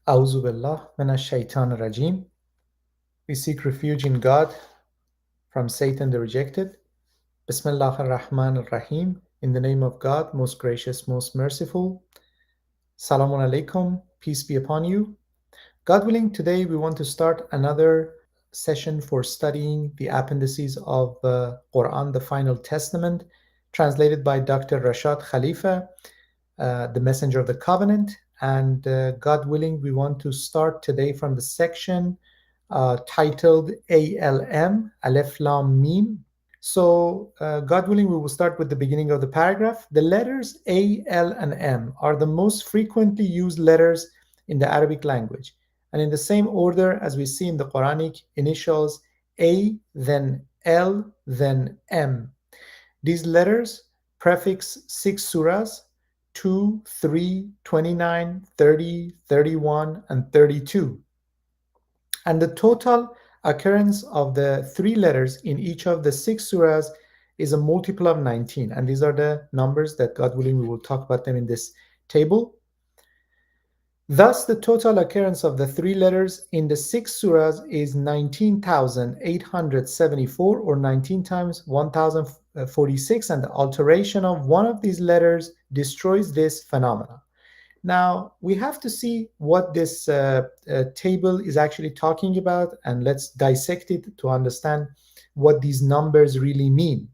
A'udhu billah minash shaitanir rajim. We seek refuge in God from Satan the rejected. Bismillah ar-Rahman ar-Rahim. In the name of God, most gracious, most merciful. Salãmun Alaykum. Peace be upon you. God willing, today we want to start another session for studying the appendices of Quran, the Final Testament, translated by Dr. Rashad Khalifa, the Messenger of the Covenant. And God willing, we want to start today from the section titled ALM, Aleph Lam Mim. So, God willing, we will start with the beginning of the paragraph. The letters A, L, and M are the most frequently used letters in the Arabic language. And in the same order as we see in the Quranic initials A, then L, then M. These letters prefix 6 surahs: 2, 3, 29, 30, 31, and 32. And the total occurrence of the 3 letters in each of the 6 surahs is a multiple of 19. And these are the numbers that, God willing, we will talk about them in this table. Thus, the total occurrence of the 3 letters in the 6 surahs is 19,874, or 19 times 1046, and the alteration of one of these letters destroys this phenomenon. Now, we have to see what this table is actually talking about, and let's dissect it to understand what these numbers really mean.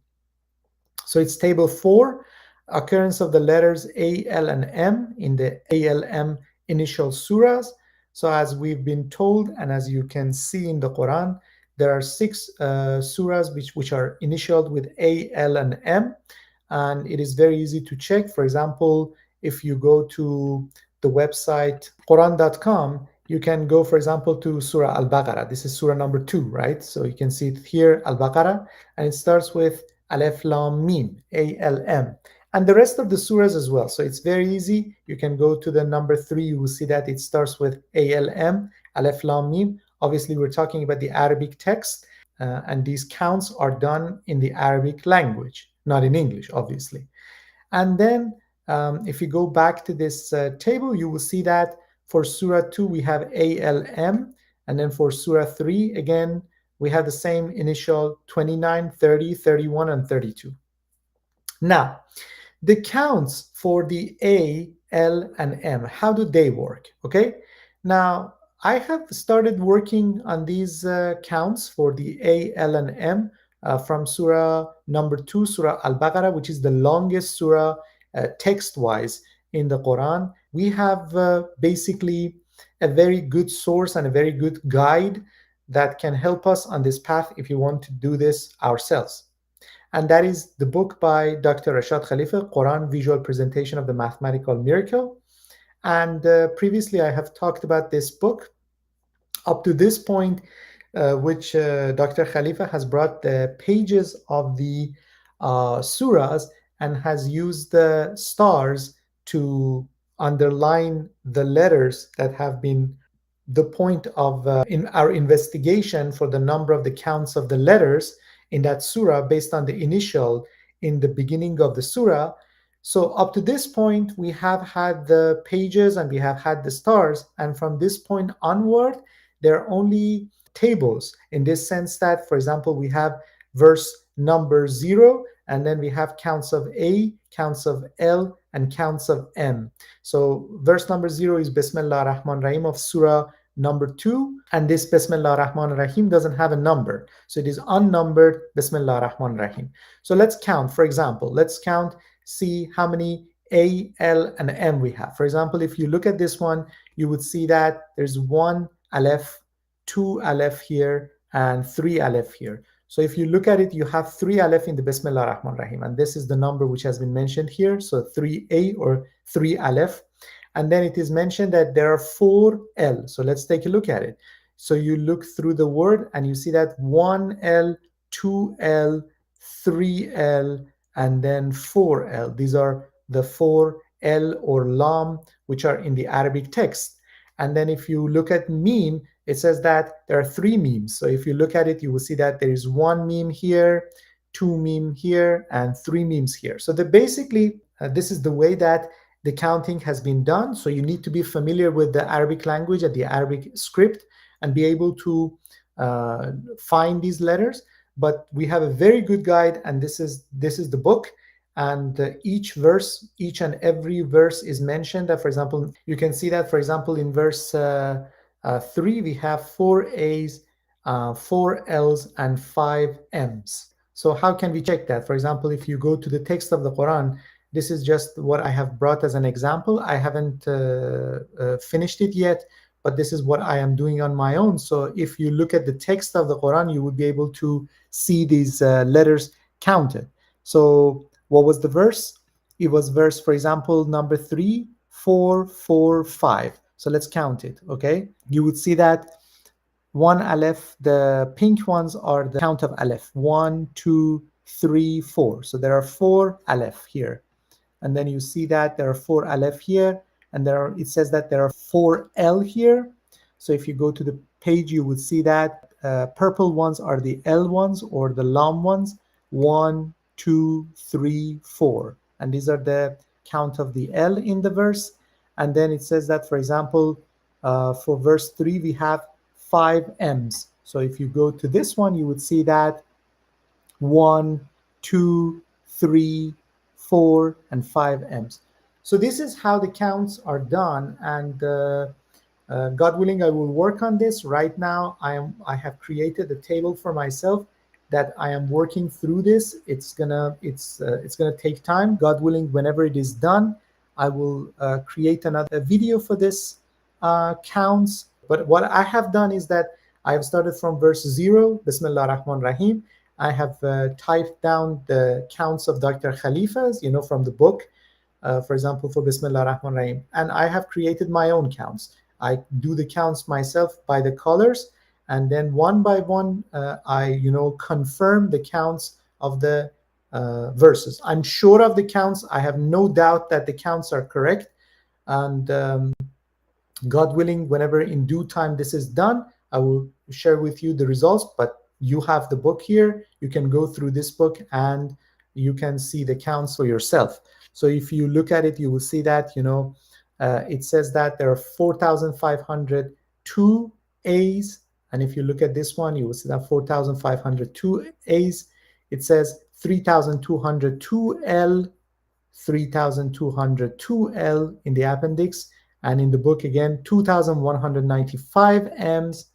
So it's table 4, occurrence of the letters A, L, and M in the ALM initial surahs. So as we've been told, and as you can see in the Quran, there are 6 surahs which are initialed with A, L, and M. And it is very easy to check. For example, if you go to the website Quran.com, you can go, for example, to Surah Al-Baqarah. This is Surah number 2, right? So you can see it here, Al-Baqarah, and it starts with Aleph Lam Mim, ALM, and the rest of the surahs as well. So it's very easy. You can go to the number 3. You will see that it starts with ALM, Aleph Lam Mim. Obviously, we're talking about the Arabic text, and these counts are done in the Arabic language, not in English, obviously. And then if you go back to this table, you will see that for Surah 2, we have ALM. And then for Surah 3, again, we have the same initial 29, 30, 31, and 32. Now, the counts for the A, L, and M, how do they work? Okay. Now, I have started working on these counts for the A, L, and M from Surah number 2, Surah Al-Baqarah, which is the longest surah text-wise in the Quran. We have basically a very good source and a very good guide that can help us on this path if you want to do this ourselves. And that is the book by Dr. Rashad Khalifa, Quran Visual Presentation of the Mathematical Miracle. And previously I have talked about this book. Up to this point, which Dr. Khalifa has brought the pages of the surahs and has used the stars to underline the letters that have been the point of in our investigation for the number of the counts of the letters in that surah based on the initial in the beginning of the surah. So up to this point, we have had the pages and we have had the stars. And from this point onward, there are only tables in this sense that, for example, we have verse number 0, and then we have counts of A, counts of L, and counts of M. So verse number 0 is Bismillah ar-Rahman ar-Rahim of Surah number 2, and this Bismillah ar-Rahman ar-Rahim doesn't have a number. So it is unnumbered Bismillah ar-Rahman ar-Rahim. So let's count. For example, let's count, see how many A, L, and M we have. For example, if you look at this one, you would see that there's 1 Aleph, 2 Aleph here, and 3 Aleph here. So if you look at it, you have 3 Aleph in the Bismillah ar-Rahman ar-Rahim, and this is the number which has been mentioned here. So 3A or 3 Aleph. And then it is mentioned that there are 4 L. So let's take a look at it. So you look through the word and you see that 1 L, 2 L, 3 L, and then 4 L. These are the 4 L or Lam which are in the Arabic text. And then if you look at meme, it says that there are 3 memes. So if you look at it, you will see that there is 1 meme here, 2 meme here, and 3 memes here. So basically, this is the way that the counting has been done. So you need to be familiar with the Arabic language and the Arabic script and be able to find these letters. But we have a very good guide, and this is the book. And each verse, each and every verse is mentioned. For example, you can see that, for example, in verse 3, we have 4 A's, 4 L's, and 5 M's. So how can we check that? For example, if you go to the text of the Quran, this is just what I have brought as an example. I haven't finished it yet, but this is what I am doing on my own. So if you look at the text of the Quran, you would be able to see these letters counted. So what was the verse? It was verse, for example, number 3, 4, 4, 5. So let's count it, okay? You would see that one aleph, the pink ones are the count of aleph. 1, 2, 3, 4. So there are 4 aleph here. And then you see that there are 4 aleph here, and it says that there are 4 L here. So if you go to the page, you would see that purple ones are the L ones or the lam ones. 1, 2, 3, 4. And these are the count of the L in the verse. And then it says that, for example, for verse 3, we have 5 M's. So if you go to this one, you would see that 1, 2, 3, 4, and 5 M's. So this is how the counts are done. And God willing, I will work on this. Right now, I have created a table for myself that I am working through this. It's gonna take time. God willing, whenever it is done, I will create another video for this counts. But what I have done is that I have started from verse 0, Bismillah ar-Rahman ar-Rahim. I have typed down the counts of Dr. Khalifa's, from the book, for example, for Bismillah ar-Rahman ar-Rahim. And I have created my own counts. I do the counts myself by the colors, and then one by one, I confirm the counts of the verses. I'm sure of the counts. I have no doubt that the counts are correct. And God willing, whenever in due time this is done, I will share with you the results. But you have the book here. You can go through this book and you can see the counts for yourself. So if you look at it, you will see that, it says that there are 4,502 A's. And if you look at this one, you will see that 4,502 A's. It says 3,202 L, 3,202 L in the appendix. And in the book, again, 2,195 M's,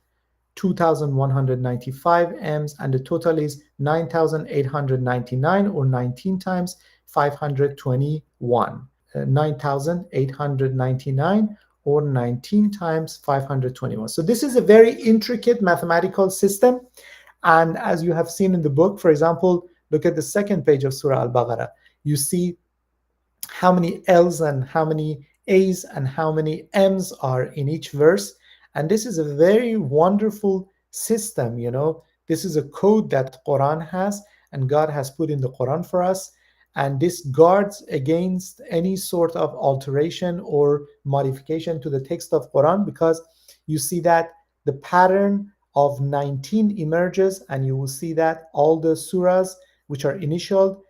2,195 M's, and the total is 9,899, or 19 times 521. 9,899, or 19 times 521. So this is a very intricate mathematical system. And as you have seen in the book, for example, look at the second page of Surah Al-Baqarah. You see how many L's and how many A's and how many M's are in each verse. And this is a very wonderful system. This is a code that Quran has, and God has put in the Quran for us. And this guards against any sort of alteration or modification to the text of Quran, because you see that the pattern of 19 emerges, and you will see that all the surahs which are initial,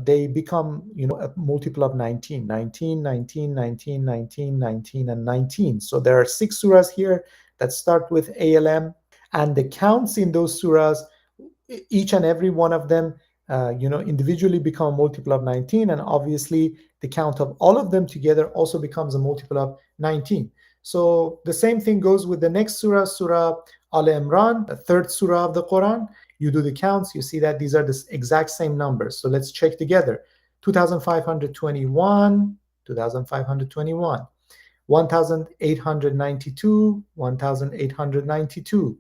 they become a multiple of 19, 19, 19, 19, 19, 19, and 19. So there are 6 surahs here that start with ALM, and the counts in those surahs, each and every one of them individually become a multiple of 19, and obviously the count of all of them together also becomes a multiple of 19. So the same thing goes with the next surah, Surah Al Imran, the 3rd surah of the Quran. You do the counts, you see that these are the exact same numbers. So let's check together. 2,521, 2,521, 1,892, 1,892,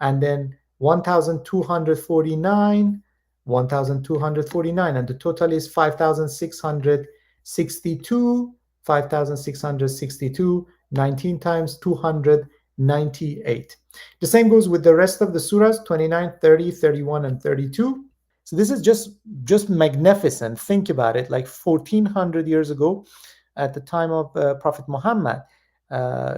and then 1,249, 1,249, and the total is 5,662, 5,662, 19 times 298. The same goes with the rest of the surahs, 29, 30, 31, and 32. So this is just magnificent. Think about it, like 1,400 years ago, at the time of Prophet Muhammad,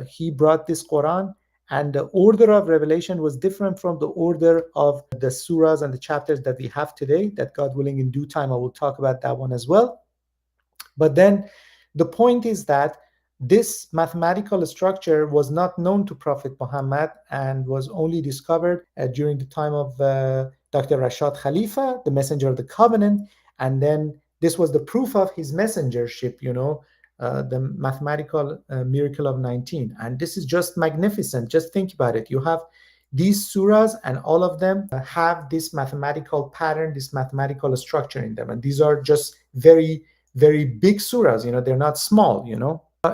he brought this Quran, and the order of revelation was different from the order of the surahs and the chapters that we have today, that God willing in due time I will talk about that one as well. But then The point is that this mathematical structure was not known to Prophet Muhammad and was only discovered during the time of Dr. Rashad Khalifa, the messenger of the covenant. And then this was the proof of his messengership, the mathematical miracle of 19. And this is just magnificent. Just think about it. You have these surahs, and all of them have this mathematical pattern, this mathematical structure in them. And these are just very, very big surahs. They're not small.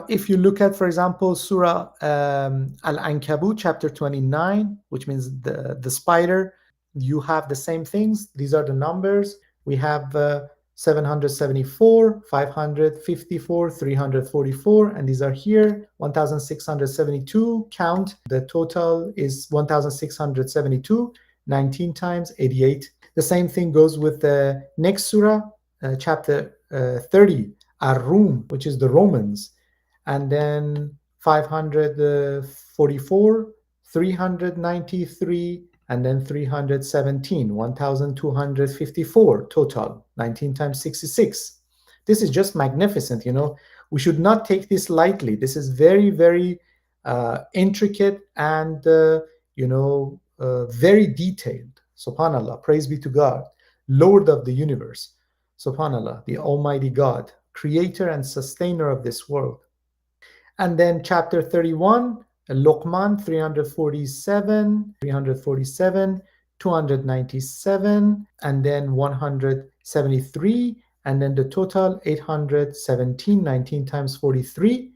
If you look at, for example, Surah Al-Ankabut, chapter 29, which means the spider, you have the same things. These are the numbers. We have 774, 554, 344, and these are here, 1672. Count, the total is 1672, 19 times 88. The same thing goes with the next surah, chapter 30, Ar-Rum, which is the Romans, and then 544, 393, and then 317, 1254 total, 19 times 66. This is just magnificent. We should not take this lightly. This is very, very intricate and very detailed. Subhanallah, praise be to God, Lord of the universe. Subhanallah, the Almighty God, creator and sustainer of this world. And then chapter 31, Luqman, 347, 297, and then 173, and then the total 817, 19 times 43.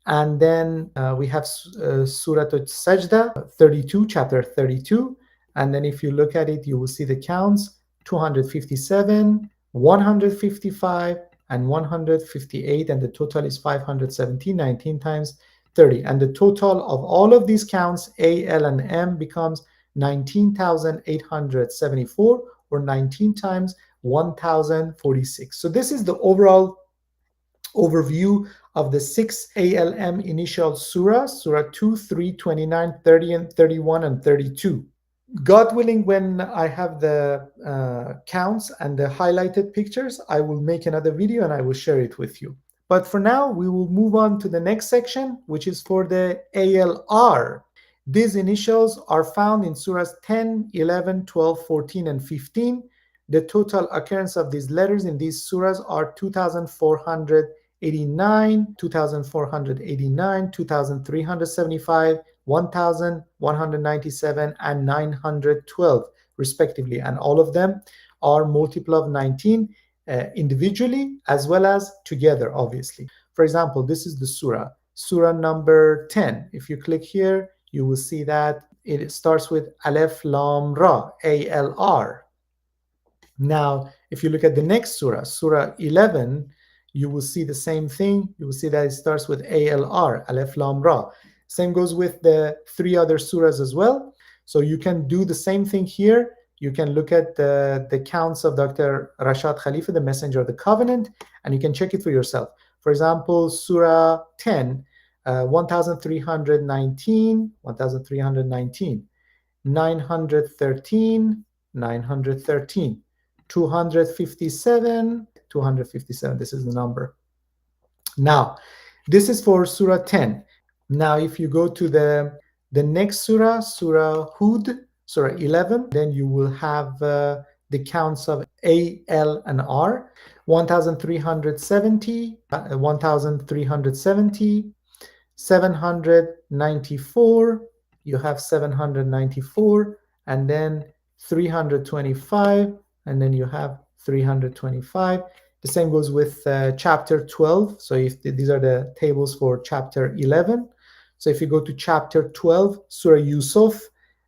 And then we have Surah Sajda, 32, chapter 32. And then if you look at it, you will see the counts, 257, 155, and 158, and the total is 517, 19 times 30. And the total of all of these counts, A, L, and M, becomes 19,874, or 19 times 1046. So this is the overall overview of the 6 ALM initial surahs, Surah 2, 3, 29, 30, and 31, and 32. God willing, when I have the counts and the highlighted pictures, I will make another video and I will share it with you. But for now, we will move on to the next section, which is for the ALR. These initials are found in surahs 10, 11, 12, 14, and 15. The total occurrence of these letters in these surahs are 2,489, 2,489, 2,375, 1,197, and 912, respectively. And all of them are multiple of 19 individually as well as together, obviously. For example, this is the surah, surah number 10. If you click here, you will see that it starts with Aleph Lam Ra, ALR. Now, if you look at the next surah, surah 11, you will see the same thing. You will see that it starts with ALR, Aleph Lam Ra. Same goes with the 3 other surahs as well. So you can do the same thing here. You can look at the counts of Dr. Rashad Khalifa, the messenger of the covenant, and you can check it for yourself. For example, surah 10, 1,319, 1,319, 913, 913, 257, 257. This is the number. Now, this is for surah 10. Now, if you go to the next surah, surah Hud, surah 11, then you will have the counts of A, L, and R. 1,370, 1,370, 794, you have 794, and then 325, and then you have 325. The same goes with chapter 12. So if these are the tables for chapter 11. So if you go to chapter 12, Surah Yusuf,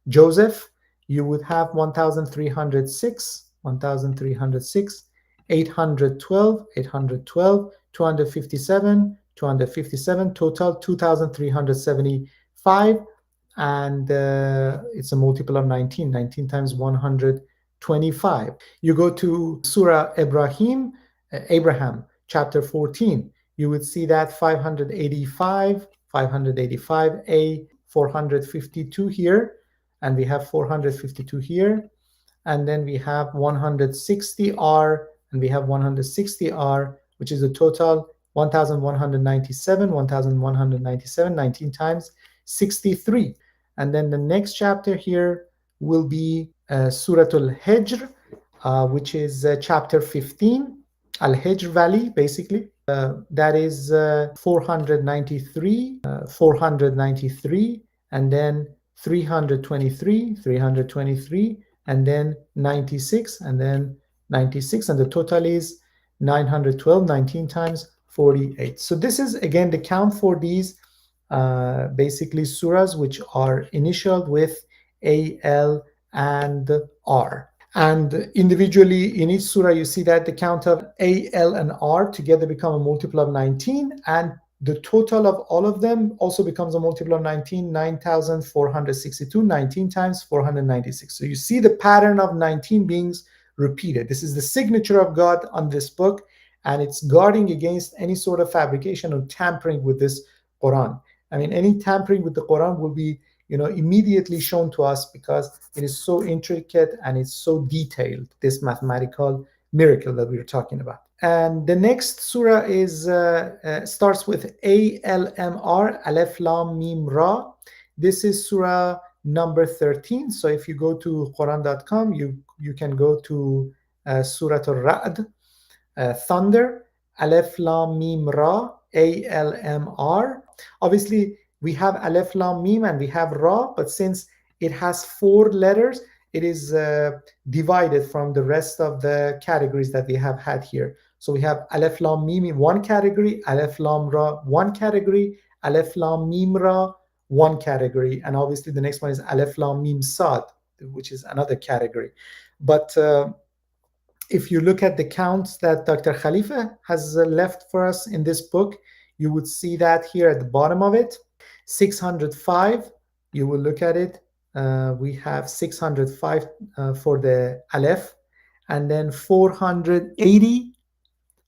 Joseph, you would have 1,306, 1,306, 812, 812, 257, 257, total 2,375, and it's a multiple of 19, 19 times 125. You go to Surah Ibrahim, Abraham, chapter 14, you would see that 585, 585A, 452 here, and we have 452 here, and then we have 160R, and we have 160R, which is a total 1197, 1197, 19 times 63. And then the next chapter here will be Suratul Hijr, which is chapter 15, Al Hijr Valley, basically. That is 493, 493, and then 323, 323, and then 96, and then 96, and the total is 912, 19 times 48. So this is again the count for these basically surahs which are initialed with A, L, and R. And individually in each surah, you see that the count of A, L, and R together become a multiple of 19. And the total of all of them also becomes a multiple of 19, 9,462, 19 times 496. So you see the pattern of 19 beings repeated. This is the signature of God on this book, and it's guarding against any sort of fabrication or tampering with this Quran. I mean, any tampering with the Quran will be immediately shown to us because it is so intricate and it's so detailed, this mathematical miracle that we are talking about. And the next surah is starts with ALMR, Aleph Lam Mim Ra. This is surah number 13. So if you go to Quran.com, you can go to Surah Al-Ra'd, thunder, Aleph Lam Mim Ra, ALMR. Obviously, we have Aleph Lam Mim and we have Ra, but since it has 4 letters, it is divided from the rest of the categories that we have had here. So we have Aleph Lam Mim in one category, Aleph Lam Ra one category, Aleph Lam Mim Ra one category, and obviously the next one is Aleph Lam Mim Saad, which is another category. But if you look at the counts that Dr. Khalifa has left for us in this book, you would see that here at the bottom of it. 605, you will look at it. We have 605 for the Aleph, and then 480.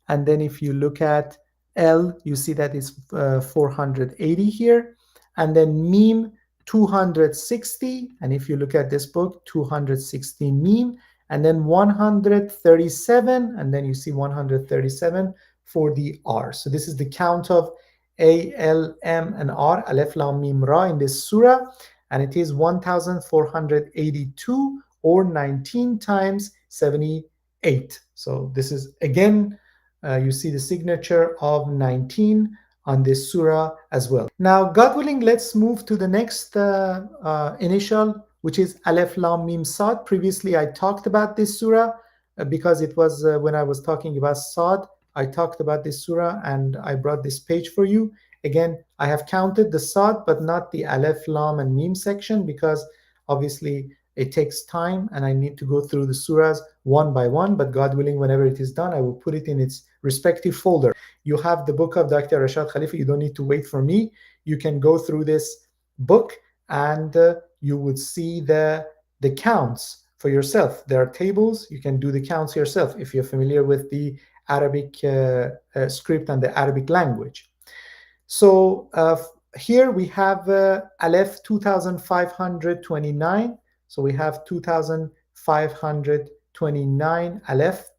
And then if you look at L, you see that it's 480 here. And then Mim, 260. And if you look at this book, 260 Mim. And then 137, and then you see 137 for the R. So this is the count of A, L, M, and R, Aleph, Lam, Mim, Ra in this surah, and it is 1,482 or 19 times 78. So this is again, you see the signature of 19 on this surah as well. Now, God willing, let's move to the next initial, which is Aleph Lam Mim Saad. Previously, I talked about this surah because it was when I was talking about Saad, I talked about this surah and I brought this page for you. Again, I have counted the Saad, but not the Aleph, Lam, and Mim section because obviously it takes time and I need to go through the surahs one by one. But God willing, whenever it is done, I will put it in its respective folder. You have the book of Dr. Rashad Khalifa. You don't need to wait for me. You can go through this book and you would see the counts for yourself. There are tables. You can do the counts yourself if you're familiar with the Arabic script and the Arabic language. So here we have Aleph 2529. So we have 2529 Aleph,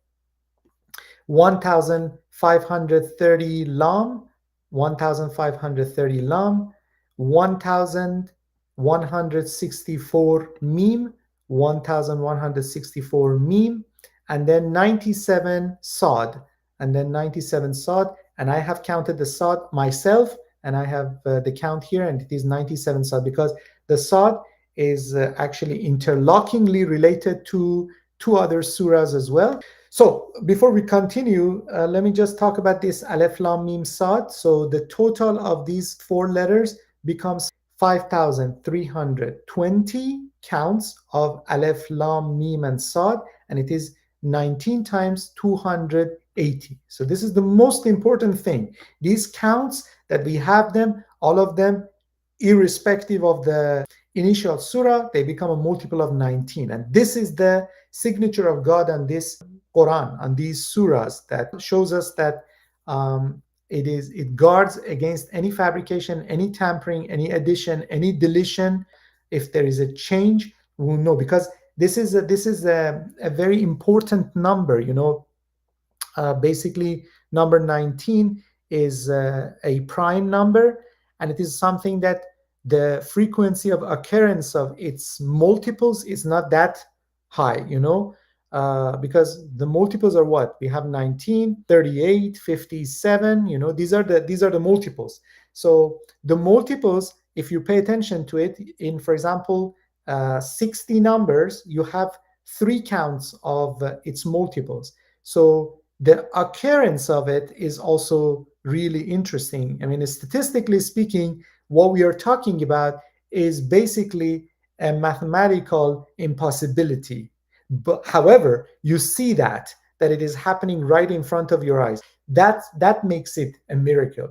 1530 Lam, 1530 Lam, 1164 Mim, 1164 Mim, and then 97 Saad, and then 97 Saad. And I have counted the Saad myself, and I have the count here, and it is 97 Saad because the Saad is actually interlockingly related to 2 other surahs as well. So before we continue, let me just talk about this Aleph Lam Mim Saad. So the total of these 4 letters becomes 5,320 counts of Aleph Lam Mim and Saad, and it is 19 times 280. So this is the most important thing. These counts that we have them, all of them, irrespective of the initial surah, they become a multiple of 19. And this is the signature of God on this Quran, on these surahs, that shows us that it guards against any fabrication, any tampering, any addition, any deletion. If there is a change, we'll know, because this is a very important number. Basically, number 19 is a prime number, and it is something that the frequency of occurrence of its multiples is not that high, because the multiples are what we have: 19, 38, 57. These are the multiples. So the multiples, if you pay attention to it, in, for example, 60 numbers, you have three counts of its multiples. So the occurrence of it is also really interesting. I mean, statistically speaking, what we are talking about is basically a mathematical impossibility. But however, you see that it is happening right in front of your eyes. That makes it a miracle.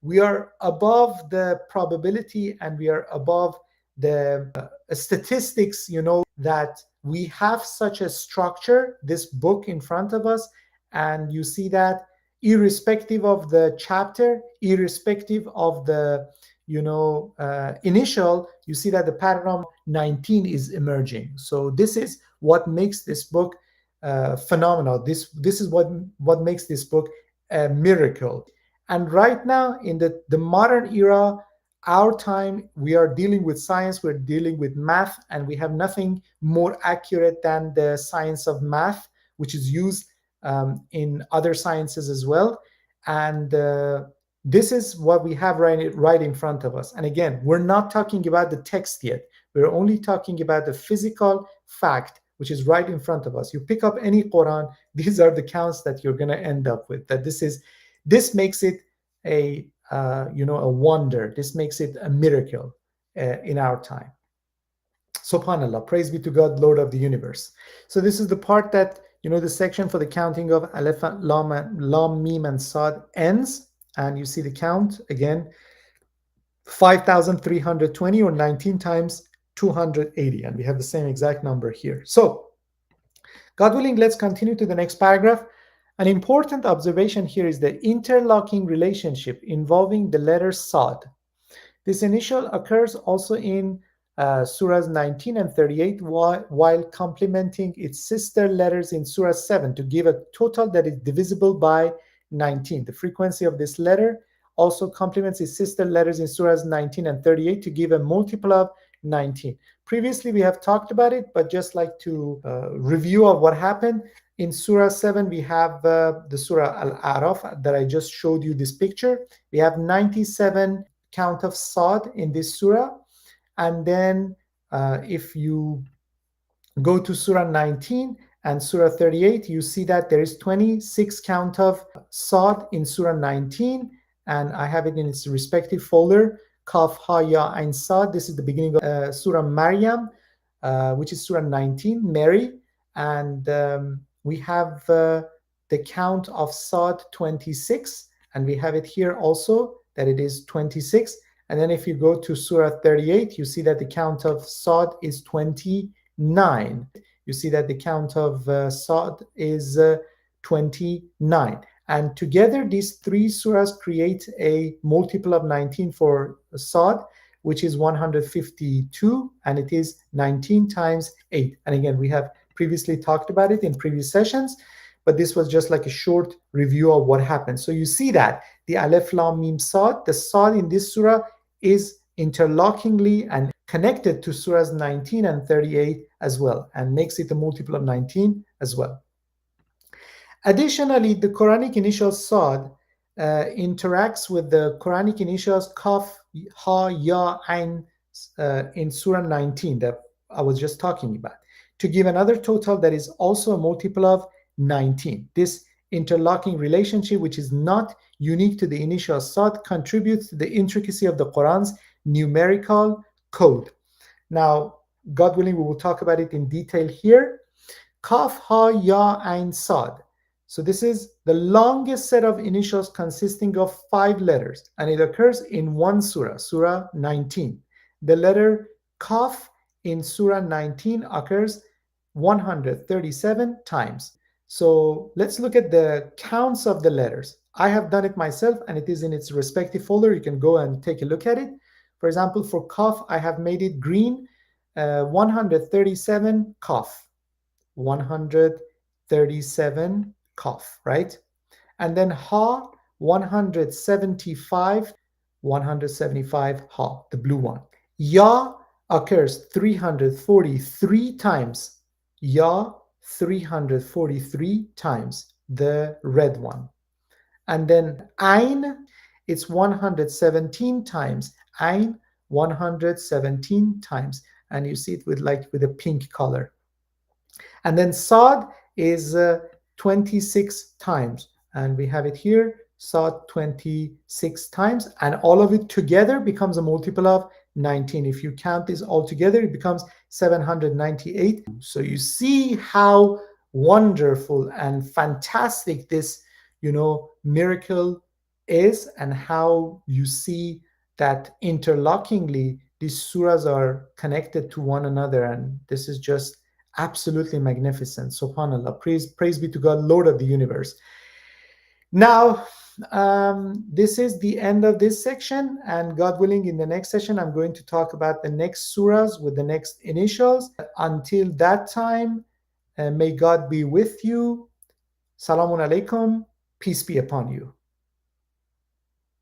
We are above the probability, and we are above the statistics, that we have such a structure, this book in front of us. And you see that irrespective of the chapter, irrespective of the initial, you see that the pattern of 19 is emerging. So this is what makes this book phenomenal. This is what makes this book a miracle. And right now, in the modern era, our time, we are dealing with science, we're dealing with math, and we have nothing more accurate than the science of math, which is used in other sciences as well. And this is what we have right in front of us. And again, we're not talking about the text yet. We're only talking about the physical fact, which is right in front of us. You pick up any Quran, these are the counts that you're going to end up with. This makes it a wonder. This makes it a miracle in our time. Subhanallah, praise be to God, Lord of the universe. So this is the part that, the section for the counting of Aleph, Lam, Mim, and Saad ends. And you see the count again, 5,320, or 19 times 280. And we have the same exact number here. So, God willing, let's continue to the next paragraph. An important observation here is the interlocking relationship involving the letter Saad. This initial occurs also in Surahs 19 and 38, while complementing its sister letters in Surah 7 to give a total that is divisible by 19. The frequency of this letter also complements its sister letters in Surahs 19 and 38 to give a multiple of 19. Previously, we have talked about it, but just like to review of what happened. In Surah 7, we have the Surah Al-A'raf that I just showed you this picture. We have 97 count of Saad in this surah. And then if you go to Surah 19 and Surah 38, you see that there is 26 count of Saad in Surah 19, and I have it in its respective folder. Kaf, Ha, Ya, Ain, Saad. This is the beginning of Surah Maryam, which is Surah 19, Mary. And we have the count of Saad 26, and we have it here also that it is 26. And then if you go to Surah 38, you see that the count of Saad is 29. You see that the count of Saad is 29. And together, these three surahs create a multiple of 19 for Saad, which is 152, and it is 19 times 8. And again, we have previously talked about it in previous sessions, but this was just like a short review of what happened. So you see that the Aleph, Lam, Mim, Saad, the Saad in this surah is interlockingly and connected to surahs 19 and 38 as well, and makes it a multiple of 19 as well. Additionally, the Quranic initial Saad interacts with the Quranic initials Kaf, Ha, Ya, Ain in Surah 19 that I was just talking about, to give another total that is also a multiple of 19. This interlocking relationship, which is not unique to the initial Saad, contributes to the intricacy of the Quran's numerical code. Now, God willing, we will talk about it in detail here. Kaf, Ha, Ya, Ain, Saad. So this is the longest set of initials consisting of 5 letters, and it occurs in one surah, Surah 19. The letter Kaf in Surah 19 occurs 137 times. So let's look at the counts of the letters. I have done it myself, and it is in its respective folder. You can go and take a look at it. For example, for Kaf, I have made it green, 137 Kaf, 137 Kaf, right? And then Ha, 175, 175 ha, the blue one. Ya occurs 343 times. Ya 343 times, the red one. And then Ain, it's 117 times. Ain, 117 times. And you see it with a pink color. And then Saad is 26 times. And we have it here, Saad 26 times. And all of it together becomes a multiple of 19. If you count this all together, it becomes 798. So you see how wonderful and fantastic this, miracle is, and how you see that interlockingly these surahs are connected to one another. And this is just absolutely magnificent. Subhanallah. Praise be to God, Lord of the universe. Now, this is the end of this section, and God willing, in the next session, I'm going to talk about the next surahs with the next initials. Until that time, may God be with you. Salāmun Alaykum. Peace be upon you.